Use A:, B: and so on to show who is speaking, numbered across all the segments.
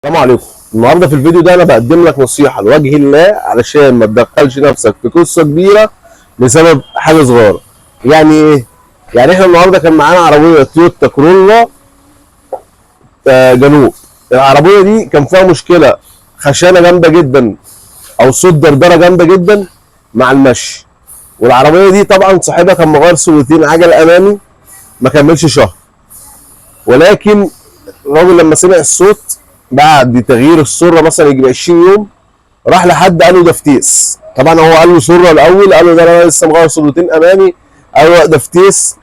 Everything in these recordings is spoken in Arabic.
A: السلام عليكم. النهارده في الفيديو ده انا بقدم لك نصيحه لوجه الله علشان ما تدخلش نفسك في قصه كبيره بسبب حاجه صغيره. يعني ايه؟ يعني احنا النهارده كان معانا عربيه تويوتا كورولا جنوب. العربيه دي كان فيها مشكله خشانه جامده جدا او صوت دردره جامده جدا مع المشي. والعربيه دي طبعا صاحبها كان مغير سويتين عجل امامي ما كملش شهر، ولكن الراجل لما سمع الصوت بعد تغيير السره مثلا يجي 20 يوم راح لحد قال له ده فتيس. طبعا هو قال له سره الاول، قال له ده انا لسه مغير سرتين امامي، قال له ده فتيس.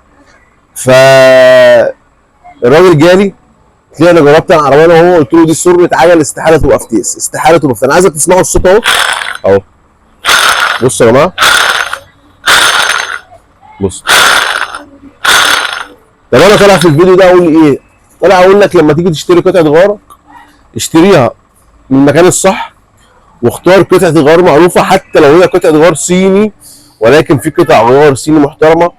A: فالراجل جالي قلت انا جربت العربيه انا وهو، قلت له دي سره عجل استحاله تبقى فتيس، استحاله تبقى فتيس. انا عايزك تسمعوا الصوت اهو اهو. بصوا يا جماعه، بص. طب انا طالع في الفيديو ده اقول ايه؟ طالع اقول لك لما تيجي تشتري قطعه غيار اشتريها من المكان الصح، واختار قطعه غيار معروفه حتى لو هي قطعه غيار صيني، ولكن في قطع غيار صيني محترمه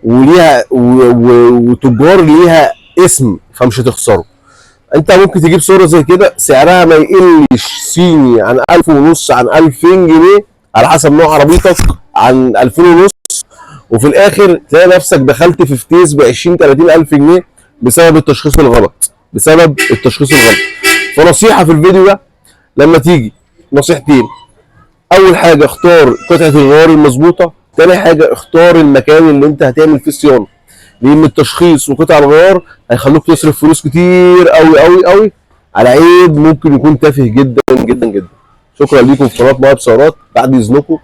A: وليها وتجار ليها اسم فمش هتخسره. انت ممكن تجيب صوره زي كده سعرها ما يقلش صيني عن 1000 ونص، عن 2000 جنيه على حسب نوع عربيتك، عن 2000 ونص، وفي الاخر تلاقي نفسك دخلت في فتيس ب 20 30 الف جنيه بسبب التشخيص الغلط، بسبب التشخيص الغلط. فنصيحه في الفيديو ده لما تيجي، نصيحتين: اول حاجه اختار قطعه الغيار المظبوطه، تاني حاجه اختار المكان اللي انت هتعمل فيه صيانه، لان التشخيص وقطع الغيار هيخلوك تصرف فلوس كتير قوي قوي قوي على عيب ممكن يكون تافه جدا جدا جدا. شكرا ليكم في قناه مواهب سيارات. بعد اذنكم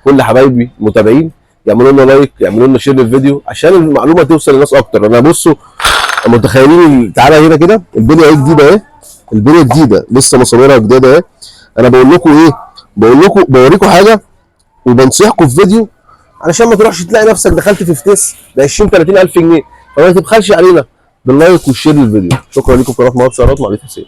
A: كل حبايبي المتابعين يعملوا لنا لايك، يعملوا لنا شير للفيديو عشان المعلومه توصل للناس اكتر. انا بصوا متخيلين، تعالى هنا كده، البنيه جديده اهي، البنيه جديده لسه مصاميرها جديده اهي. انا بقول لكم ايه؟ بقول لكم بوريكم حاجه وبنصحكم في فيديو علشان ما تروحش تلاقي نفسك دخلت في فتيس ب 20 30 الف جنيه، فما تبخلش علينا باللايك والشير للفيديو. شكرا لكم في قناه مواهب سيارات، وعليكم السلام.